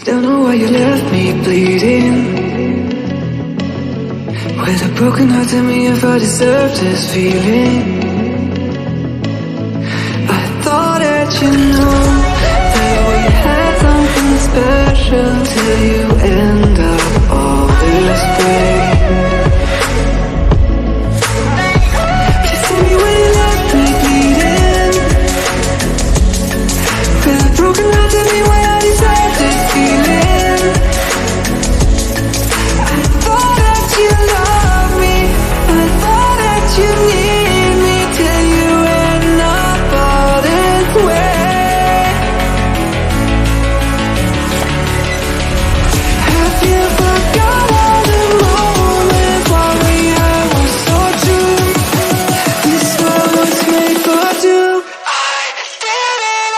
Don't know why you left me bleeding. With a broken heart, tell me if I deserve this feeling. I thought that you know that we had something special till you end up all this way. Just tell me when you left me bleeding. With a broken heart, tell me why I deserve this feeling. I thought that you loved me, I thought that you need me till you end up all this way. Have you forgot all the moments while we had was so true? This world was made for two. I did it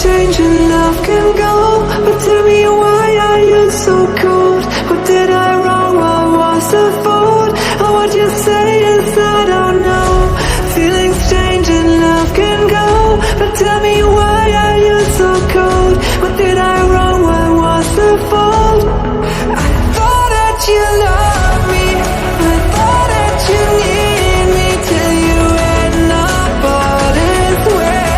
change and love can go, but tell me why are you so cold? What did I wrong? What was the fault? Or what you say is I don't know. Feelings change and love can go, but tell me why are you so cold? What did I wrong? What was the fault? I thought that you loved me, I thought that you need me till you end up all this way.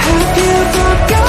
Have you forgotten?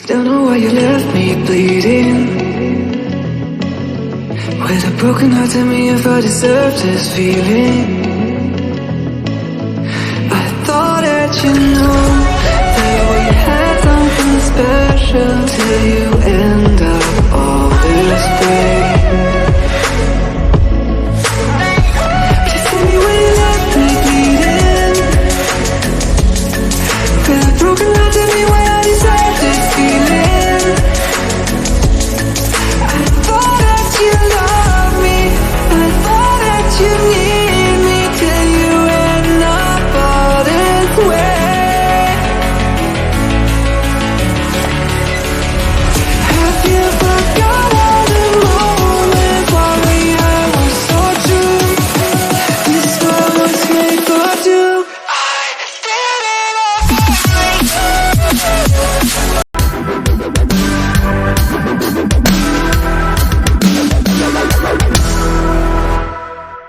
Don't know why you left me bleeding. With a broken heart, tell me if I deserve this feeling. I thought that you know